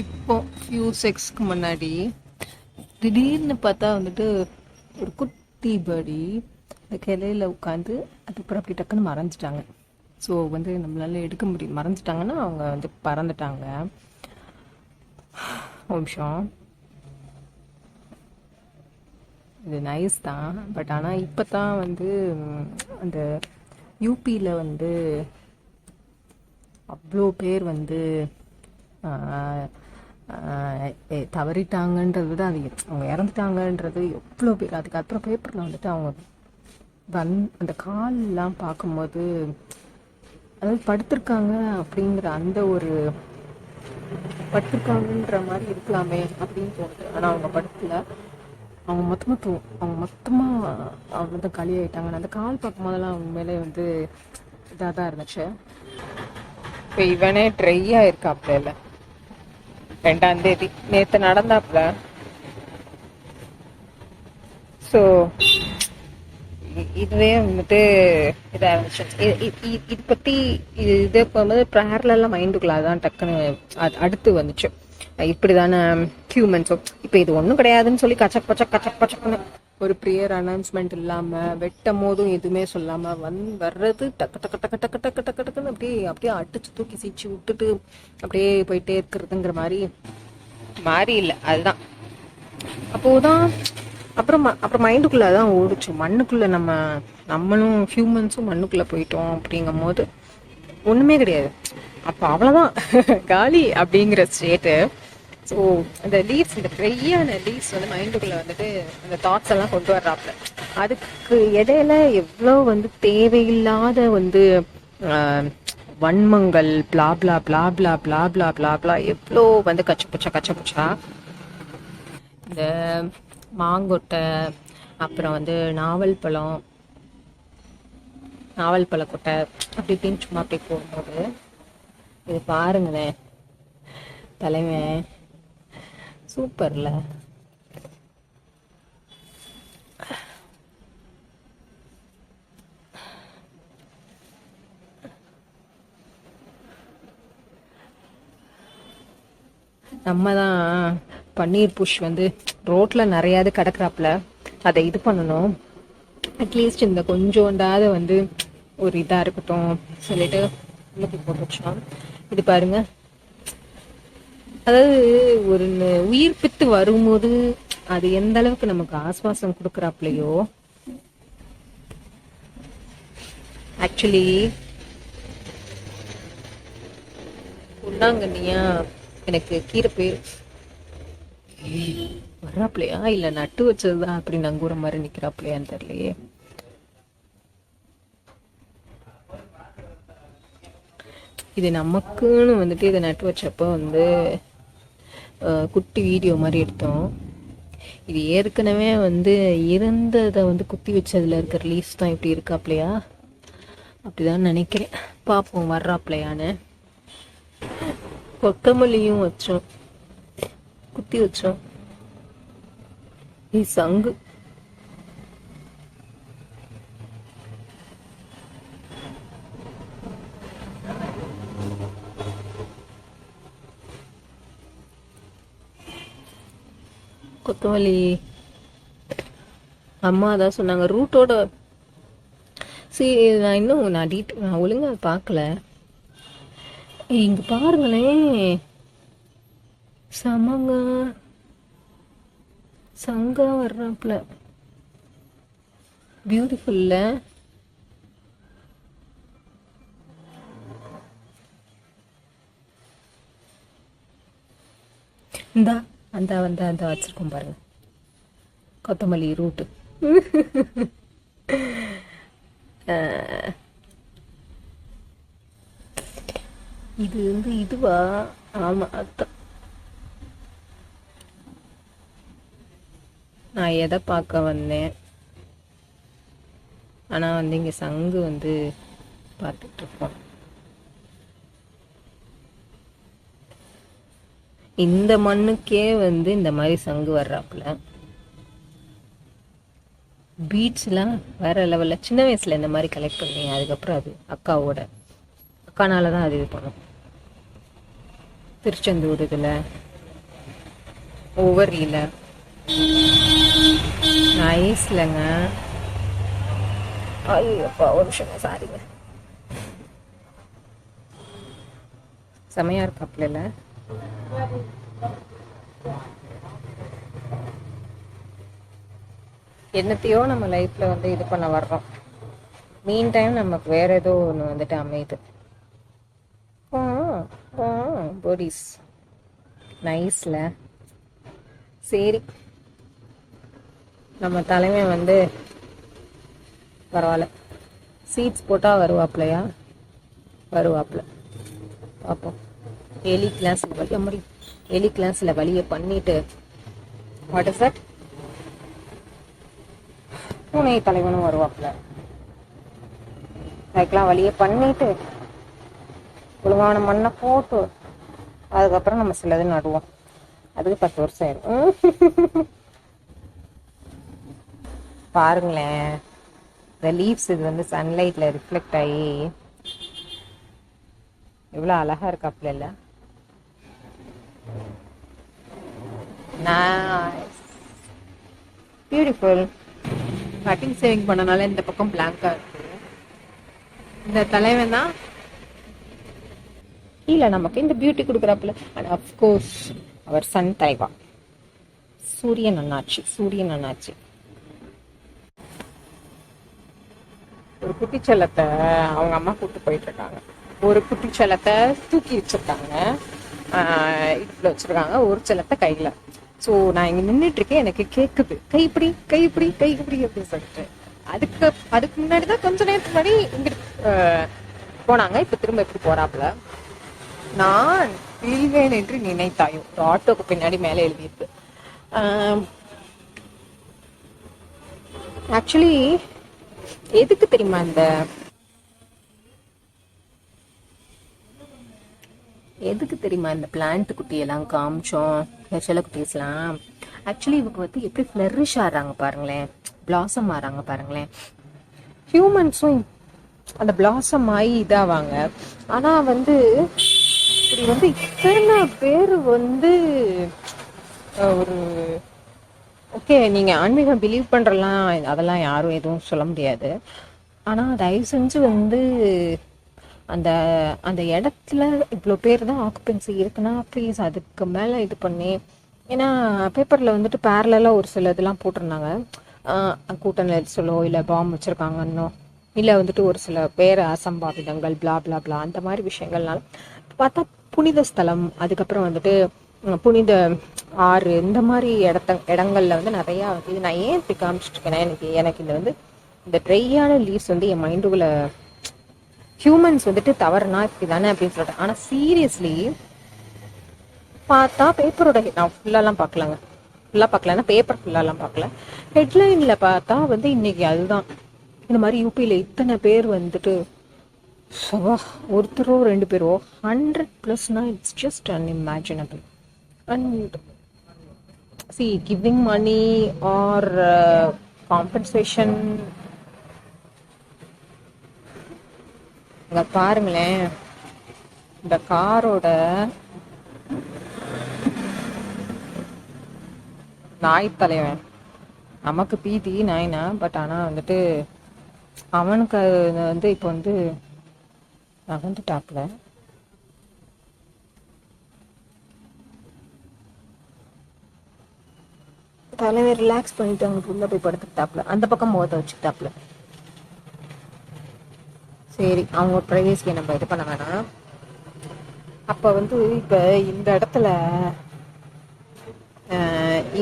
இப்போ ஃபியூ செக்ஸ்க்கு முன்னாடி திடீர்னு பார்த்தா வந்துட்டு ஒரு குட்டி பேர்டி அந்த கிளையில உட்காந்து அதுக்கப்புறம் அப்படி டக்குன்னு மறைஞ்சிட்டாங்க. ஸோ வந்து நம்மளால எடுக்க முடியும். மறைஞ்சிட்டாங்கன்னா அவங்க வந்து பறந்துட்டாங்க. ஒரு நிமிஷம். இது நைஸ் தான். பட் ஆனால் இப்போ தான் வந்து அந்த யூபியில் வந்து அவ்வளோ பேர் வந்து தவறிட்டாங்கன்றது விட அது அவங்க இறந்துட்டாங்கன்றது எவ்வளோ பேர். அதுக்கப்புறம் பேப்பரில் வந்துட்டு அவங்க அந்த கால்லாம் பார்க்கும்போது அதாவது படுத்திருக்காங்க அப்படிங்கிற அந்த ஒரு படுத்திருக்காங்கன்ற மாதிரி இருக்கலாமே அப்படின்னு தோணுது. ஆனால் அவங்க படுத்துல அவங்க மொத்தமாக அவங்க வந்து களி ஆயிட்டாங்க. அந்த கால் பார்க்கும் போதெல்லாம் அவங்க மேலே வந்து இதாக தான் இருந்துச்சு. இப்போ இவனே ட்ரையாக இருக்காப்ல. இல்லை 2ஆம் தேதி நேற்று நடந்தாப்புல. ஸோ இதுவே வந்துட்டு இதாக இருந்துச்சு. இது பற்றி இது போகும்போது ப்ரேயர்லாம் மைண்டுக்குள்ள அதான் டக்குன்னு அடுத்து வந்துச்சு. இப்படி தானே ஹியூமன்ஸோ இப்போ இது ஒன்றும் கிடையாதுன்னு சொல்லி கச்சக் பச்சக்குன்னு ஒரு ப்ரேயர் அனௌன்ஸ்மெண்ட் இல்லாமல் வெட்டும் போதும் எதுவுமே சொல்லாமல் வர்றது டக்கு டக்கு டக்கு டக்கு டக்கு டக்கு டக்குன்னு அப்படியே அடிச்சு தூக்கி சீச்சு விட்டுட்டு அப்படியே போயிட்டே இருக்கிறதுங்கிற மாதிரி இல்லை. அதுதான் அப்போதான் அப்புறம் மைண்டுக்குள்ள தான் ஓடிச்சு. மண்ணுக்குள்ள நம்மளும் ஹியூமன்ஸும் மண்ணுக்குள்ள போயிட்டோம் அப்படிங்கும் போது ஒண்ணுமே கிடையாது. அப்போ அவ்வளோதான் காலி அப்படிங்கிற ஸ்டேட்டு. ஸோ அந்த லீவ்ஸ், இந்த ட்ரையான லீவ்ஸ் வந்து மைண்டுக்குள்ள வந்துட்டு அந்த தாட்ஸ் எல்லாம் கொண்டு வர்றாப்புல. அதுக்கு இடையில எவ்வளோ வந்து தேவையில்லாத வந்து வன்மங்கள் பிளா பிளா பிளா பிளா பிளா பிளா பிளா பிளா எவ்வளோ வந்து கச்ச புச்சா இந்த மாங்கொட்டை, அப்புறம் வந்து நாவல் பழக்கொட்டை அப்படி இப்படின்னு சும்மா அப்படி போகும்போது இது பாருங்களேன் தலைமை சூப்பர்ல. நம்ம தான் பன்னீர் புஷ் வந்து ரோட்ல நிறையாது கிடக்குறாப்புல. அதை இது பண்ணணும். அட்லீஸ்ட் இந்த கொஞ்சோண்டாவது வந்து ஒரு இதாக இருக்கட்டும் சொல்லிட்டு உள்ளுக்கு போட்டு வச்சோம். இது பாருங்க, அதாவது ஒரு உயிர்ப்பித்து வரும்போது அது எந்த அளவுக்கு நமக்கு ஆஸ்வாசம் கொடுக்குறாப்லையோ. ஆக்சுவலி பொன்னாங்கண்ணியா எனக்கு கீரை பேர் வர்றாப்லையா இல்ல நட்டு வச்சதுதான் அப்படி நங்கூர மாதிரி நிக்கிறாப்லையான்னு தெரியலையே. இது நமக்குன்னு வந்துட்டு இதை நட்டு வச்சப்போ வந்து குட்டி வீடியோ மாதிரி எடுத்தோம். இது ஏற்கனவே வந்து இருந்ததை வந்து குத்தி வச்சதுல இருக்கிற லீஸ் தான் இப்படி இருக்காப்லையா அப்படிதான் நினைக்கிறேன். பார்ப்போம் வர்றாப்லையான்னு. கொத்தமல்லியும் வச்சோம், குத்தி வச்சோம். சங்கு கொத்தமல்லி அம்மா தான் சொன்னாங்க ரூட்டோட. சரி நான் ஒழுங்கா பார்க்கல. இங்க பாருங்களேன், சமங்க சங்கா வர்றாப்புல. பியூட்டிஃபுல்ல. இந்தா அந்த வச்சிருக்கோம் பாருங்க, கொத்தமல்லி ரூட்டு. இது வந்து இதுவா? ஆமா, அதான் நான் எதை பார்க்க வந்தேன். ஆனா வந்து இங்க சங்கு வந்து பார்த்துட்டு இருக்கோம். இந்த மண்ணுக்கே வந்து இந்த மாதிரி சங்கு வர்றாப்புல. பீட்ஸ்லாம் வேற லெவல்ல. சின்ன வயசுல இந்த மாதிரி கலெக்ட் பண்ணி அதுக்கப்புறம் அது அக்கானால தான் அது இது பண்ணும். திருச்செந்தூர் இதில் ஓவரியில் நைஸ்லங்க. ஐயோப்பா ஒரு நிமிஷம் சாரிங்க. செமையாக இருக்காப்புல இல்லை? என்னத்தையோ நம்ம லைஃப்பில் வந்து இது பண்ண வர்றோம். மீன் டைம் நமக்கு வேற ஏதோ ஒன்று வந்துட்டு அமையுது. போடிஸ் நைஸ்ல. சரி, நம்ம தலைமை வந்து பரவாயில்ல, சீட்ஸ் போட்டால் வருவாப்லையா? வருவாப்ல, பார்ப்போம். எலி கிளாஸில் வலிய மாதிரி எலி கிளாஸில் வலியை பண்ணிட்டு வாட் இஸ் தட், பூனை தலைவனும் வருவாப்ல. அதுக்கெல்லாம் வழியை பண்ணிட்டு ஒழுங்கான மண்ணை போட்டு அதுக்கப்புறம் நம்ம சிலது நடுவோம். அதுக்கு 10 வருஷம் ஆயிடும். பாருங்களேன், இந்த லீவ்ஸ் இது வந்து சன்லைட்ல ரிஃப்ளெக்ட் ஆகி எவ்வளோ அழகா இருக்காப்புல இல்ல? பியூட்டிஃபுல். கட்டிங் சேவிங் பண்ணனால இந்த பக்கம் பிளாங்கா இருக்கு. இந்த தலைவன் தான் இல்ல நமக்கு இந்த பியூட்டி கொடுக்குறாப்புல. அண்ட் அஃப்கோர்ஸ் அவர் சன் தலைவா சூரியன் அண்ணாச்சி. சூரியன் அண்ணாச்சி ஒரு குட்டிச்சலத்தை அவங்க அம்மா கூப்பிட்டு போயிட்டு இருக்காங்க. ஒரு குட்டிச்சலத்தை தூக்கி வச்சிருக்காங்க, இடுப்புல வச்சிருக்காங்க, ஒரு செலத்தை கையில. ஸோ நான் இங்க நின்றுட்டு இருக்கேன், எனக்கு கேக்குது கைப்பிடி கைப்பிடி கைப்பிடி அப்படின்னு சொல்லிட்டு. அதுக்கு முன்னாடிதான் கொஞ்ச நேரத்துக்கு முன்னாடி இங்கிட்டு போனாங்க. இப்ப திரும்ப எப்படி போறாப்புல. நான் வீழ்வேன் என்று நினைத்தாயோ, ஒரு ஆட்டோக்கு பின்னாடி மேலே எழுதியிருக்கு. ஆக்சுவலி எதுக்கு தெரியுமா இந்த பிளான்ட் குட்டியெல்லாம் காமிச்சோம், செல்ல குட்டீஸ்லாம். ஆக்சுவலி இவங்க வந்து எப்படி ஃப்ளரிஷ் ஆறாங்க பாருங்களேன், பிளாசம் ஆறாங்க பாருங்களேன். ஹியூமன்ஸும் அந்த பிளாசம் ஆகி இதாவாங்க. ஆனா வந்து இப்படி வந்து இத்தனை பேர் வந்து ஒரு ஓகே, நீங்க ஆன்மீகம் பிலீவ் பண்றலாம், அதெல்லாம் யாரும் எதுவும் சொல்ல முடியாது. ஆனா தயவு செஞ்சு வந்து அந்த அந்த இடத்துல இவ்வளோ பேர் தான் ஆக்குபென்சி இருக்குன்னா ப்ளீஸ் அதுக்கு மேலே இது பண்ணி. ஏன்னா பேப்பரில் வந்துட்டு பேரலாக ஒரு சில இதெல்லாம் போட்டிருந்தாங்க, கூட்ட நெரிசலோ இல்லை பாம்பு வச்சுருக்காங்கன்னோ, இல்லை வந்துட்டு ஒரு சில பேர் அசம்பாவிதங்கள் பிளா பிளா பிளா அந்த மாதிரி விஷயங்கள்னால பார்த்தா புனித ஸ்தலம், அதுக்கப்புறம் வந்துட்டு புனித ஆறு, இந்த மாதிரி இடங்கள்ல வந்து நிறையா இது. நான் ஏன் இப்படி காமிச்சிட்டு இருக்கேன்னா, எனக்கு இந்த வந்து இந்த ட்ரையான லீவ்ஸ் வந்து என் மைண்டுக்குள்ள ஹியூமன்ஸ் வந்துட்டு தவறுனா இப்படி தானே அப்படின்னு சொல்லிட்டு. ஆனால் சீரியஸ்லி பார்த்தா பேப்பரோட நான் ஃபுல்லாலாம் பார்க்கலாங்க, ஃபுல்லாக பார்க்கலன்னா பேப்பர் ஃபுல்லாலாம் பார்க்கல. ஹெட்லைனில் பார்த்தா வந்து இன்னைக்கு அதுதான், இந்த மாதிரி யூபியில் இத்தனை பேர் வந்துட்டு ஒருத்தரோ 2 பேரோ 100+, it's just unimaginable. And see giving money or compensation. இங்க பாருங்களேன், இந்த காரோட நாய் தலைவன். நமக்கு பீதி நாய்னா, பட் ஆனா வந்துட்டு அவனுக்கு வந்து இப்போ வந்து நகர்ந்துட்டாப்புல. தலைவர் ரிலாக்ஸ் பண்ணிட்டு அங்கிட்டு உள்ள போய் படுத்துக்கிட்டாப்புல, அந்த பக்கம் முகத்தை வச்சுக்கிட்டாப்புல. சரி, அவங்க ப்ரைவேசியை நம்ம இது பண்ண வேணாம். அப்போ வந்து இப்போ இந்த இடத்துல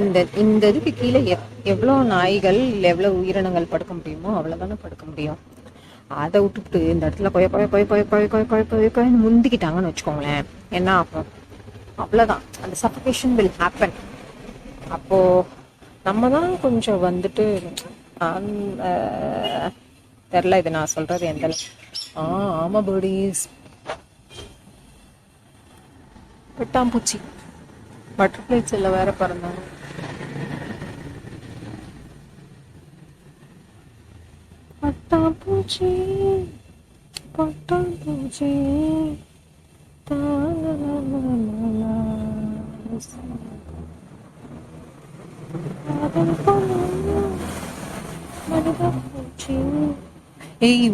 இந்த இதுக்கு கீழே எவ்வளோ நாய்கள் எவ்வளோ உயிரினங்கள் படுக்க முடியுமோ அவ்வளோதானே படுக்க முடியும். அதை விட்டுவிட்டு இந்த இடத்துல கொய முந்திக்கிட்டாங்கன்னு வச்சுக்கோங்களேன், என்ன ஆகும்? அவ்வளோதான், அந்த சஃபகேஷன் வில் ஹேப்பன். அப்போது நம்ம தான் கொஞ்சம் வந்துட்டு தெரில, இது நான் சொல்கிறது எந்த ஆமாம் பேர்டிஸ், பெட்டாம்பூச்சி பட்டர்ஃப்ளை செல்ல வேற பறந்தாங்க. பட்டாம்பூச்சி பட்டாம்பூச்சி ஏய்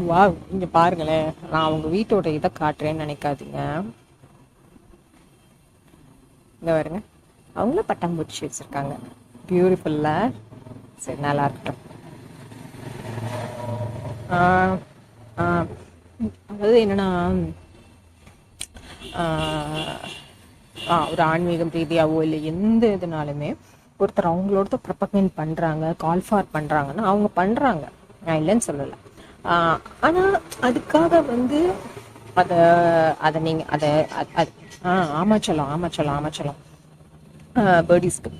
வா, இங்க பாருங்களேன், நான் உங்க வீட்டோட இதை காட்டுறேன்னு நினைக்காதீங்க. இங்க பாருங்க, அவங்களும் பட்டாம்பூச்சி வச்சிருக்காங்க. பியூட்டிஃபுல்ல. சரி, நல்லா இருக்கட்டும். ஆஹ் ஆஹ் அதாவது என்னன்னா, ஒரு ஆன்மீகம் ரீதியாவோ இல்லை எந்த இதுனாலுமே ஒருத்தர் அவங்களோட ப்ரொபகேட் பண்றாங்க, கால் ஃபார் பண்றாங்கன்னா அவங்க பண்றாங்க, நான் இல்லைன்னு சொல்லலை. ஆனா அதுக்காக வந்து அத அத நீங்க அத ஆமாச்சலம் ஆமாச்சலம் ஆமாச்சலம் பேர்டிஸ்க்கு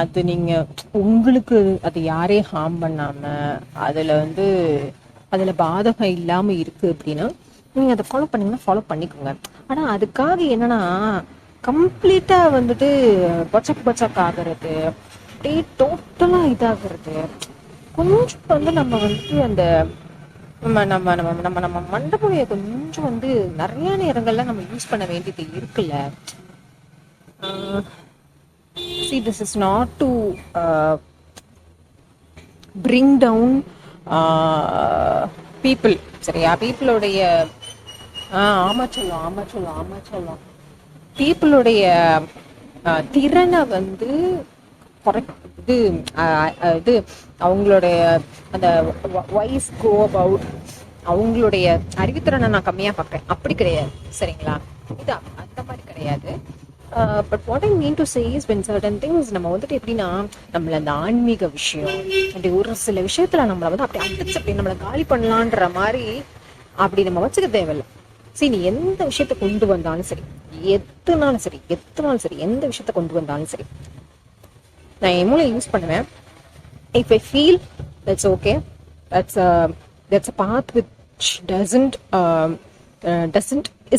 அது நீங்க உங்களுக்கு அது யாரே ஹார்ம் பண்ணாம அதுல வந்து அதுல பாதகம் இல்லாம இருக்கு அப்படின்னா நீங்க அதை ஃபாலோ பண்ணீங்கன்னா ஃபாலோ பண்ணிக்கோங்க. ஆனா அதுக்காக என்னன்னா கம்ப்ளீட்டா வந்துட்டு பச்சக் ஆகுறது, அப்படியே டோட்டலா இதாகிறது, கொஞ்சம் வந்து நம்ம வந்துட்டு அந்த நம்ம நம்ம நம்ம நம்ம நம்ம மண்டபுடைய கொஞ்சம் வந்து நிறைய நேரங்கள்ல நம்ம யூஸ் பண்ண வேண்டியது இருக்குல்ல. See, this is not to bring down people. சரியா? பீப்புளுடைய ஆமா சொல்லும் பீப்புளுடைய திறனை வந்து இது இது அவங்களுடைய அந்த வாய்ஸ் கோ அபவுட் அவங்களுடைய அறிவுத்திறனை நான் கம்மியா பார்க்குறேன், அப்படி கிடையாது. சரிங்களா? இது அந்த மாதிரி கிடையாது. But what I mean to say is when certain things நம்ம வந்துட்டு எப்படின்னா நம்மள அந்த ஆன்மீக விஷயம் அப்படி ஒரு சில விஷயத்துல நம்மளை வந்து அப்படி அடிச்சு அப்படி நம்மளை காலி பண்ணலான்ற மாதிரி அப்படி நம்ம வச்சுக்க தேவையில்லை. சரி, நீ எந்த விஷயத்த கொண்டு வந்தாலும் சரி, எத்தனாலும் சரி எந்த விஷயத்த கொண்டு வந்தாலும் சரி, நான் என் மூளை யூஸ் பண்ணுவேன். If I feel that's okay, that's a path which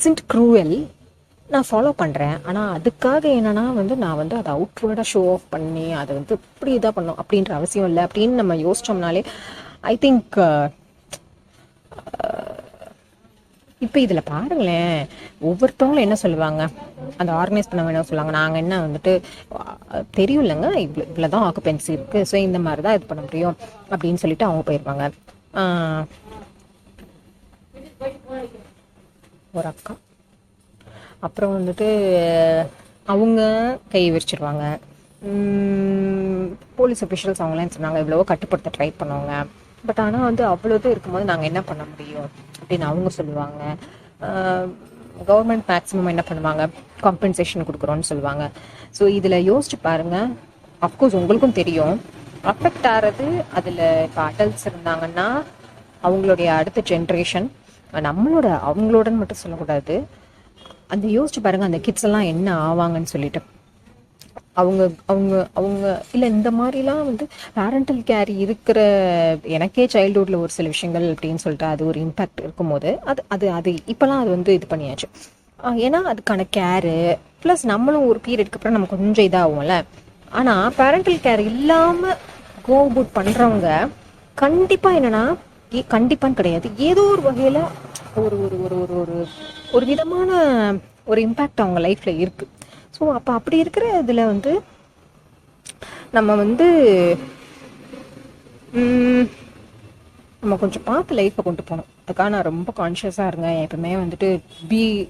isn't cruel, நான் ஃபாலோ பண்ணுறேன். ஆனால் அதுக்காக என்னன்னா வந்து நான் வந்து அதை அவுட்வேர்டாக ஷோ ஆஃப் பண்ணி அதை வந்து இப்படி இதாக பண்ணோம் அப்படின்ற அவசியம் இல்லை அப்படின்னு நம்ம யோசிச்சோம்னாலே ஐ திங்க் இப்போ இதில் பாருங்களேன், ஒவ்வொருத்தவங்களும் என்ன சொல்லுவாங்க, அந்த ஆர்கனைஸ் பண்ண வேணும் சொல்லுவாங்க. நாங்கள் என்ன வந்துட்டு தெரியும் இல்லைங்க, இவ்வளோதான் ஆக்குபென்சி இருக்குது, ஸோ இந்த மாதிரி தான் இது பண்ண முடியும் அப்படின்னு சொல்லிட்டு அவங்க போயிடுவாங்க. ஒரு அக்கா அப்புறம் வந்துட்டு அவங்க கை விரிச்சிருவாங்க. போலீஸ் அஃபிஷியல்ஸ் அவங்களாம் சொன்னாங்க எவ்வளவோ கட்டுப்படுத்த ட்ரை பண்ணுவாங்க, பட் ஆனால் வந்து அவ்வளோது இருக்கும்போது நாங்கள் என்ன பண்ண முடியும் அப்படின்னு அவங்க சொல்லுவாங்க. கவர்மெண்ட் மேக்ஸிமம் என்ன பண்ணுவாங்க, காம்பன்சேஷன் கொடுக்குறோன்னு சொல்லுவாங்க. ஸோ இதில் யோசிச்சு பாருங்கள். அஃப்கோர்ஸ் உங்களுக்கும் தெரியும் அஃபெக்ட் ஆகிறது அதில் இப்போ அடல்ட்ஸ் இருந்தாங்கன்னா அவங்களுடைய அடுத்த ஜென்ரேஷன், அவங்களோடன்னு மட்டும் சொல்லக்கூடாது, அந்த யோசிச்சு பாருங்க அந்த கிட்ஸ் எல்லாம் என்ன ஆவாங்கன்னு சொல்லிட்டு. அவங்க அவங்க அவங்க இல்லை இந்த மாதிரிலாம் வந்து பேரண்டல் கேர் இருக்கிற, எனக்கே சைல்டுஹுட்ல ஒரு சில விஷயங்கள் அப்படின்னு சொல்லிட்டு அது ஒரு இம்பேக்ட் இருக்கும்போது அது அது அது இப்போலாம் அது வந்து இது பண்ணியாச்சு. ஏன்னா அதுக்கான கேரு ப்ளஸ் நம்மளும் ஒரு பீரியடுக்கு அப்புறம் நம்ம கொஞ்சம் இதாகும்ல. ஆனால் பேரண்டல் கேர் இல்லாமல் கோ அவுட் பண்ணுறவங்க கண்டிப்பாக என்னன்னா கண்டிப்பான்னு கிடையாது, ஏதோ ஒரு வகையில் ஒரு ஒரு ஒரு ஒரு ஒரு ஒரு விதமான ஒரு இம்பேக்ட் அவங்க லைஃப்ல இருக்கு. ஸோ அப்போ அப்படி இருக்கிற இதில் வந்து நம்ம வந்து நம்ம கொஞ்சம் பார்த்து லைஃப்பை கொண்டு போகணும். அதுக்காக நான் ரொம்ப கான்ஷியஸாக இருங்க. எப்பவுமே வந்துட்டு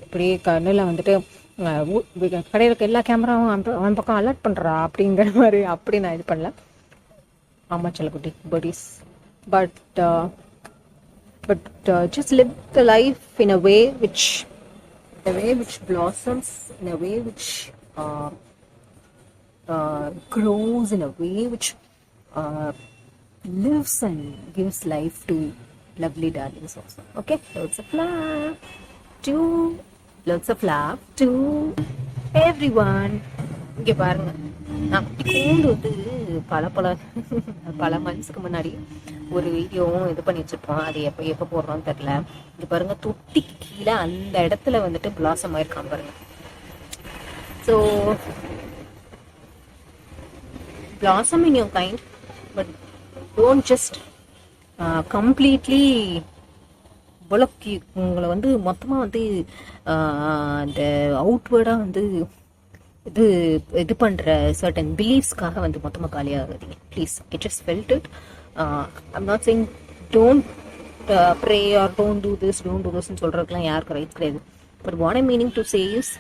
இப்படியே கண்ணில் வந்துட்டு கடையில் இருக்க எல்லா கேமராவும் அவன் பக்கம் அலர்ட் பண்ணுறா அப்படிங்கிற மாதிரி அப்படி நான் இது பண்ணல. ஆமாம் செல்லக்குட்டி பர்டிஸ், but just live the life in a way which blossoms, in a way which grows, in a way which lives and gives life to lovely darlings also. Okay, lots of love to everyone. இங்கே பாருங்க, நான் கூண்டு வந்து பல மந்த்ஸ்க்கு முன்னாடி ஒரு வீடியோவும் இது பண்ணி வச்சிருப்போம். அது எப்போ போடுறோம்னு தெரியல. இங்க பாருங்க, தொட்டி கீழே அந்த இடத்துல வந்துட்டு பிளாசம் ஆயிருக்கான் பாருங்க. So blossom in your kind, but don't just completely இவ்வளோ உங்களை வந்து மொத்தமாக வந்து இந்த அவுட்வேர்டாக வந்து இது இது பண்ணுற சர்டன் பிலீஃப்ஸ்க்காக வந்து மொத்தமாக காலியாகாதீங்க please. I just felt it. I'm not saying don't pray or don't do திஸ்ன்னு சொல்கிறதுக்குலாம் யாருக்கும் ரைட் கிடையாது. But what I meaning to say is,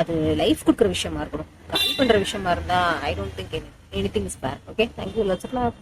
அது லைஃப் கொடுக்குற விஷயமா இருக்கணும். காலி பண்ணுற விஷயமா இருந்தால் I don't think anything is bad. Okay, thank you, lots of love.